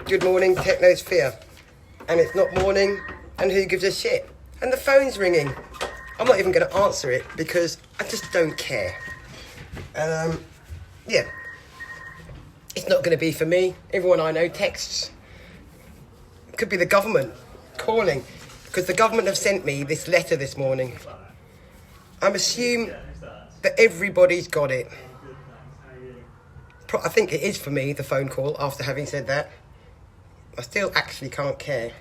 good morning, technosphere. And it's not morning, and who gives a shit? And the phone's ringing. I'm not even going to answer it because I just don't care. And, yeah. It's not going to be for me. Everyone I know texts. It could be the government calling, because the government have sent me this letter this morning. I'm assuming that everybody's got it. I think it is for me, the phone call, after having said that. I still actually can't care.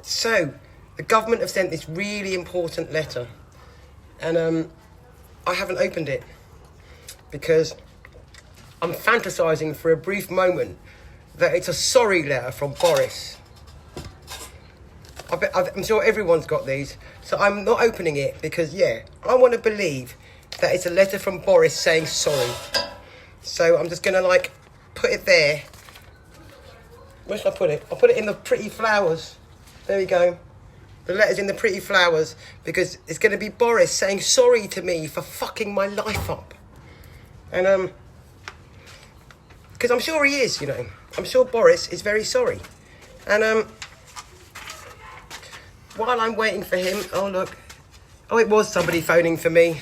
So, the government have sent this really important letter. And I haven't opened it. Because I'm fantasising for a brief moment that it's a sorry letter from Boris. I'm sure everyone's got these. So I'm not opening it because, yeah, I want to believe that it's a letter from Boris saying sorry. So I'm just going to, put it there. Where should I put it? I'll put it in the pretty flowers. There we go. The letter's in the pretty flowers because it's going to be Boris saying sorry to me for fucking my life up. And, because I'm sure he is, I'm sure Boris is very sorry. And, while I'm waiting for him, oh, look. Oh, it was somebody phoning for me.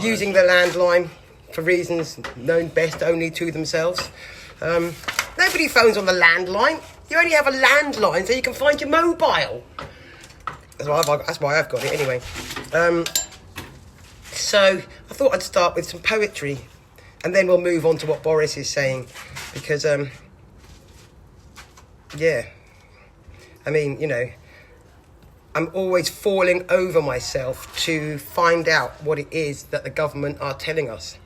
Using the landline for reasons known best only to themselves. Nobody phones on the landline. You only have a landline so you can find your mobile. That's why I've got it anyway. So I thought I'd start with some poetry. And then we'll move on to what Boris is saying. Because, yeah. I mean, I'm always falling over myself to find out what it is that the government are telling us.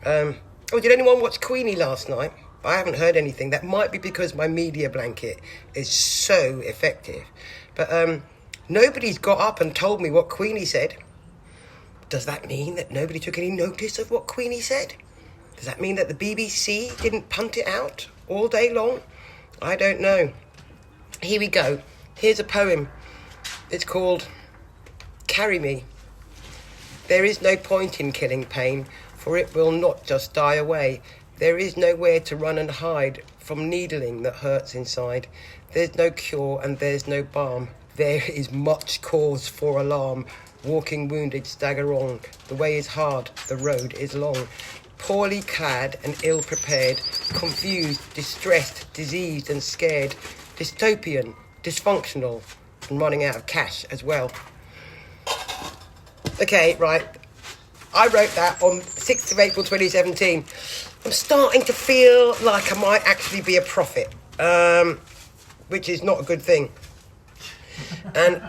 Did anyone watch Queenie last night? I haven't heard anything. That might be because my media blanket is so effective. But nobody's got up and told me what Queenie said. Does that mean that nobody took any notice of what Queenie said? Does that mean that the BBC didn't punt it out all day long? I don't know. Here we go. Here's a poem. It's called Carry Me. There is no point in killing pain, for it will not just die away. There is nowhere to run and hide from needling that hurts inside. There's no cure and there's no balm. There is much cause for alarm. Walking wounded stagger on. The way is hard, the road is long. Poorly clad and ill-prepared, confused, distressed, diseased and scared. Dystopian, dysfunctional, and running out of cash as well. Okay, right. I wrote that on 6th of April 2017. I'm starting to feel like I might actually be a prophet, which is not a good thing. And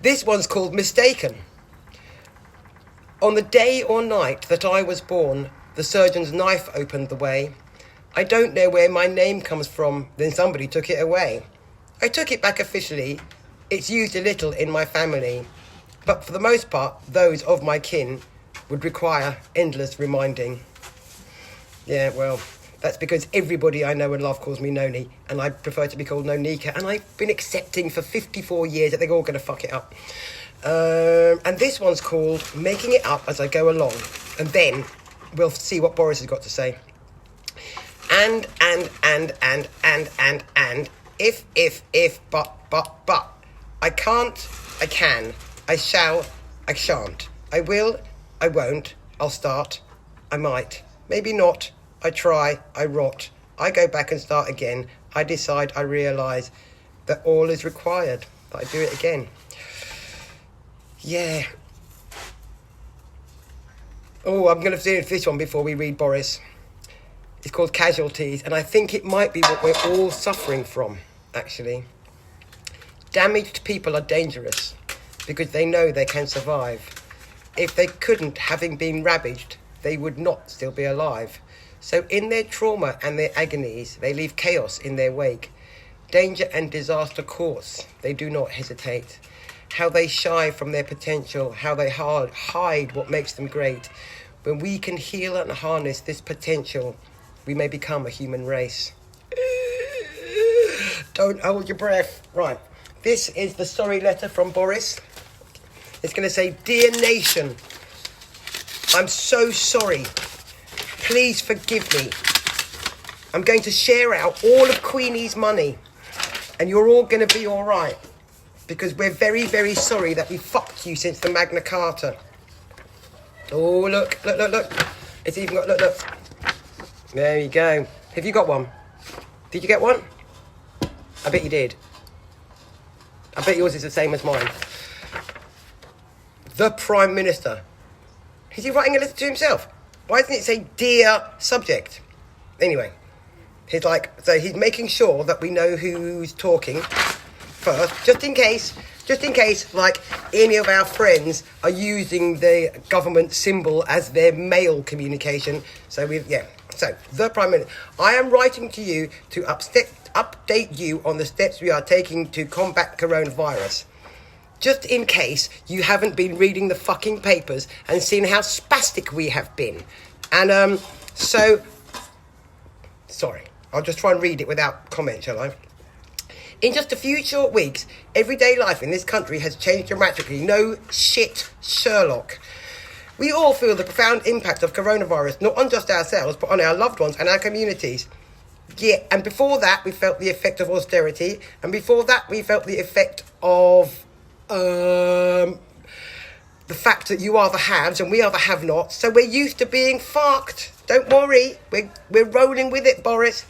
this one's called Mistaken. On the day or night that I was born, the surgeon's knife opened the way. I don't know where my name comes from, then somebody took it away. I took it back officially. It's used a little in my family. But for the most part, those of my kin would require endless reminding. Yeah, well, that's because everybody I know and love calls me Noni, and I prefer to be called Nonika, and I've been accepting for 54 years that they're all going to fuck it up. And this one's called Making It Up As I Go Along. And then we'll see what Boris has got to say. And, if, but. I can't, I can. I shall, I shan't. I will, I won't. I'll start, I might. Maybe not. I try, I rot. I go back and start again. I decide, I realise that all is required. That I do it again. Yeah. Oh, I'm going to do this one before we read Boris. It's called Casualties, and I think it might be what we're all suffering from, actually. Damaged people are dangerous because they know they can survive. If they couldn't, having been ravaged, they would not still be alive. So in their trauma and their agonies, they leave chaos in their wake. Danger and disaster course, they do not hesitate. How they shy from their potential, how they hide what makes them great. When we can heal and harness this potential, we may become a human race. Don't hold your breath. Right. This is the sorry letter from Boris. It's going to say, Dear Nation, I'm so sorry. Please forgive me. I'm going to share out all of Queenie's money. And you're all going to be all right. Because we're very, very sorry that we fucked you since the Magna Carta. Oh, look. It's even got, look. There you go. Have you got one? Did you get one? I bet you did. I bet yours is the same as mine. The Prime Minister. Is he writing a letter to himself? Why doesn't it say, dear subject? Anyway, he's making sure that we know who's talking first, just in case, like, any of our friends are using the government symbol as their mail communication. So, the Prime Minister. I am writing to you to update you on the steps we are taking to combat coronavirus. Just in case you haven't been reading the fucking papers and seen how spastic we have been. And, sorry, I'll just try and read it without comment, shall I? In just a few short weeks, everyday life in this country has changed dramatically. No shit, Sherlock. We all feel the profound impact of coronavirus, not on just ourselves, but on our loved ones and our communities. Yeah, and before that, we felt the effect of austerity. And before that, we felt the effect of the fact that you are the haves and we are the have-nots. So we're used to being fucked. Don't worry, we're rolling with it, Boris.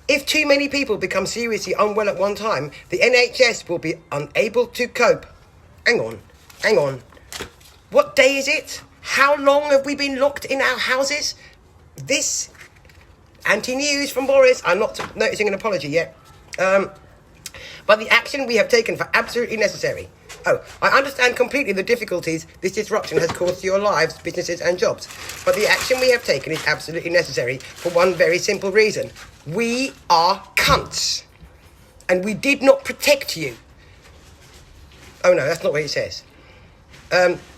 If too many people become seriously unwell at one time, the NHS will be unable to cope. Hang on. What day is it? How long have we been locked in our houses? This anti-news from Boris. I'm not noticing an apology yet. But the action we have taken for absolutely necessary. Oh, I understand completely the difficulties this disruption has caused to your lives, businesses and jobs. But the action we have taken is absolutely necessary for one very simple reason. We are cunts. And we did not protect you. Oh no, that's not what it says.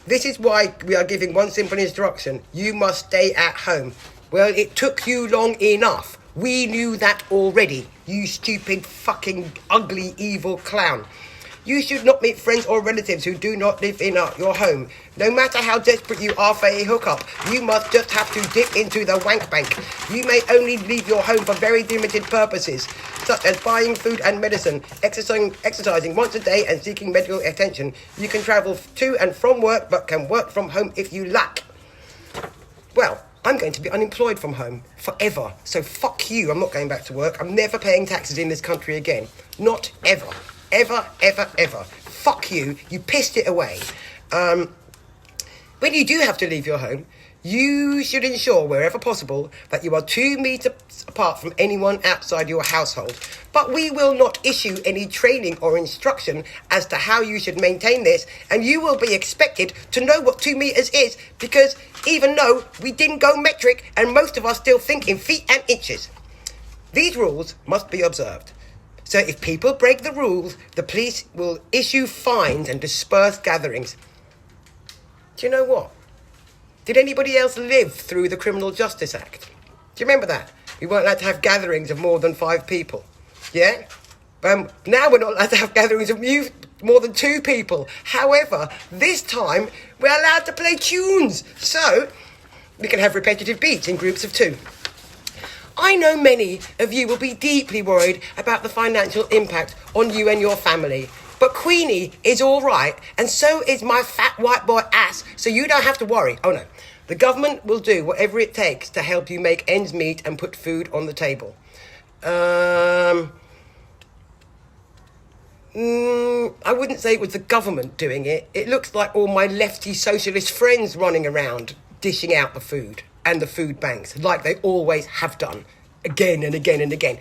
This is why we are giving one simple instruction. You must stay at home. Well, it took you long enough. We knew that already. You stupid, fucking, ugly, evil clown. You should not meet friends or relatives who do not live in your home. No matter how desperate you are for a hookup, you must just have to dip into the wank bank. You may only leave your home for very limited purposes, such as buying food and medicine, exercising once a day and seeking medical attention. You can travel to and from work, but can work from home if you lack. Well, I'm going to be unemployed from home forever. So fuck you, I'm not going back to work. I'm never paying taxes in this country again. Not ever. Ever. Fuck you. You pissed it away. When you do have to leave your home, you should ensure wherever possible that you are 2 meters apart from anyone outside your household. But we will not issue any training or instruction as to how you should maintain this, and you will be expected to know what 2 meters is, because even though we didn't go metric and most of us still think in feet and inches. These rules must be observed. So if people break the rules, the police will issue fines and disperse gatherings. Do you know what? Did anybody else live through the Criminal Justice Act? Do you remember that? We weren't allowed to have gatherings of more than 5 people. Yeah? Now we're not allowed to have gatherings of more than 2 people. However, this time we're allowed to play tunes. So we can have repetitive beats in groups of 2. I know many of you will be deeply worried about the financial impact on you and your family. But Queenie is all right, and so is my fat white boy ass, so you don't have to worry. Oh no, the government will do whatever it takes to help you make ends meet and put food on the table. I wouldn't say it was the government doing it. It looks like all my lefty socialist friends running around dishing out the food and the food banks, like they always have done, again and again and again.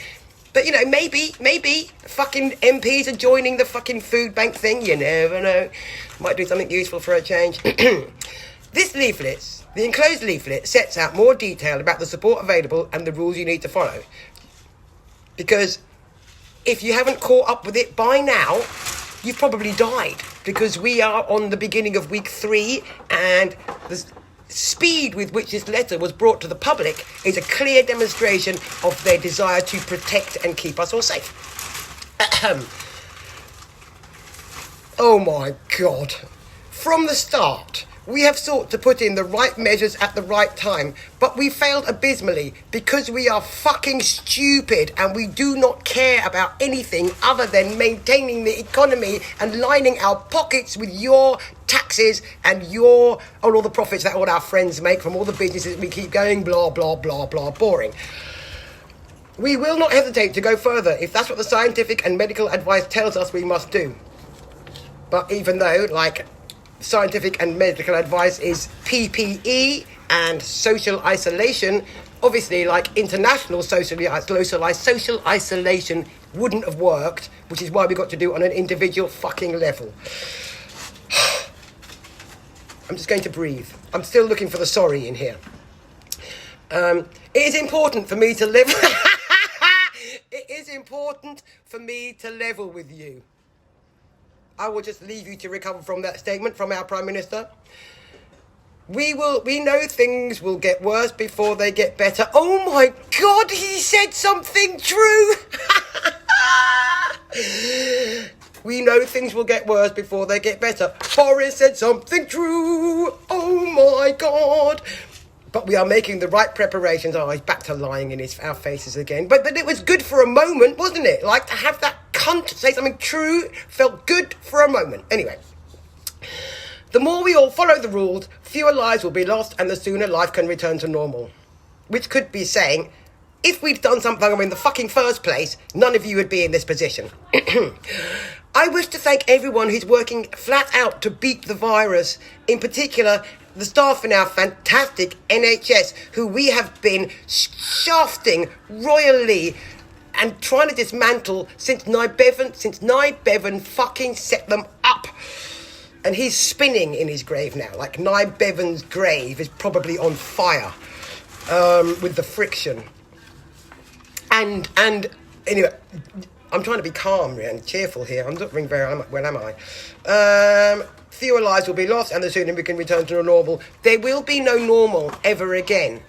But, you know, maybe fucking MPs are joining the fucking food bank thing. You never know. Might do something useful for a change. This leaflet, the enclosed leaflet, sets out more detail about the support available and the rules you need to follow. Because if you haven't caught up with it by now, you've probably died. Because we are on the beginning of week 3, and the speed with which this letter was brought to the public is a clear demonstration of their desire to protect and keep us all safe. Oh my God. From the start, We have sought to put in the right measures at the right time, but we failed abysmally because we are fucking stupid and we do not care about anything other than maintaining the economy and lining our pockets with your taxes and all the profits that all our friends make from all the businesses we keep going, blah, blah, blah, blah, boring. We will not hesitate to go further if that's what the scientific and medical advice tells us we must do. But even though, scientific and medical advice is PPE and social isolation, obviously, international social isolation wouldn't have worked, which is why we got to do it on an individual fucking level. I'm just going to breathe. I'm still looking for the sorry in here. It is important for me to live... It is important for me to level with you. I will just leave you to recover from that statement from our Prime Minister. We know things will get worse before they get better. Oh my God, he said something true. We know things will get worse before they get better. Boris said something true. Oh my God. But we are making the right preparations. Oh, he's back to lying in our faces again. But it was good for a moment, wasn't it? To have that cunt say something true felt good for a moment. Anyway, the more we all follow the rules, fewer lives will be lost and the sooner life can return to normal. Which could be saying, if we'd done something in the fucking first place, none of you would be in this position. I wish to thank everyone who's working flat out to beat the virus, in particular the staff in our fantastic NHS, who we have been shafting royally and trying to dismantle since Nye Bevan fucking set them up. And he's spinning in his grave now. Nye Bevan's grave is probably on fire with the friction. And anyway, I'm trying to be calm and cheerful here. I'm not being very well, am I? Fewer lives will be lost and the sooner we can return to normal. There will be no normal ever again.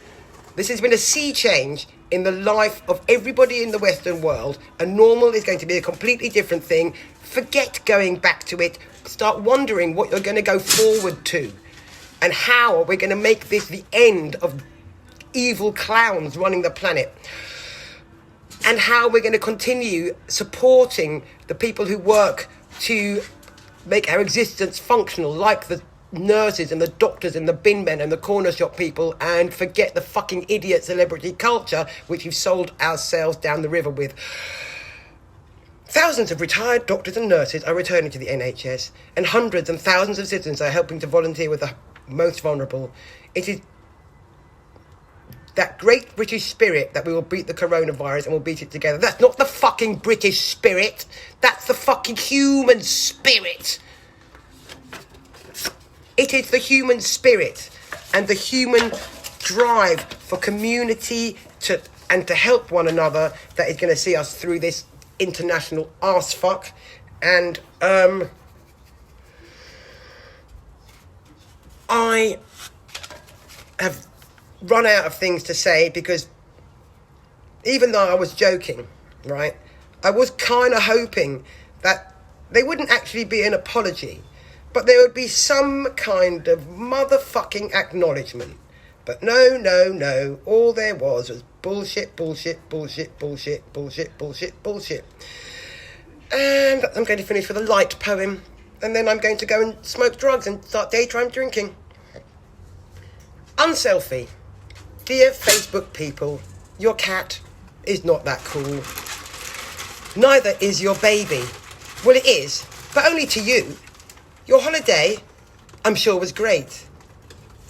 This has been a sea change in the life of everybody in the Western world, and normal is going to be a completely different thing. Forget going back to it. Start wondering what you're going to go forward to and how we're going to make this the end of evil clowns running the planet, and how we're going to continue supporting the people who work to make our existence functional, like the nurses and the doctors and the bin men and the corner shop people, and forget the fucking idiot celebrity culture which we've sold ourselves down the river with. Thousands of retired doctors and nurses are returning to the NHS, and hundreds and thousands of citizens are helping to volunteer with the most vulnerable. It is that great British spirit that we will beat the coronavirus and we'll beat it together. That's not the fucking British spirit. That's the fucking human spirit. It is the human spirit and the human drive for community to help one another that is going to see us through this international arse fuck. And I have run out of things to say, because even though I was joking, right, I was kind of hoping that there wouldn't actually be an apology, but there would be some kind of motherfucking acknowledgement. But no, all there was bullshit. And I'm going to finish with a light poem, and then I'm going to go and smoke drugs and start daytime drinking. Unselfie. Dear Facebook people, your cat is not that cool. Neither is your baby. Well, it is, but only to you. Your holiday, I'm sure, was great.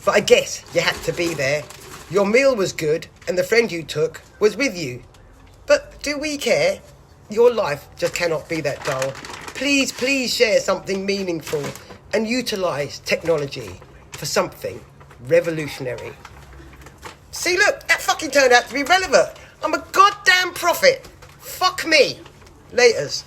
But I guess you had to be there. Your meal was good, and the friend you took was with you. But do we care? Your life just cannot be that dull. Please share something meaningful and utilise technology for something revolutionary. See, look, that fucking turned out to be relevant. I'm a goddamn prophet. Fuck me. Laters.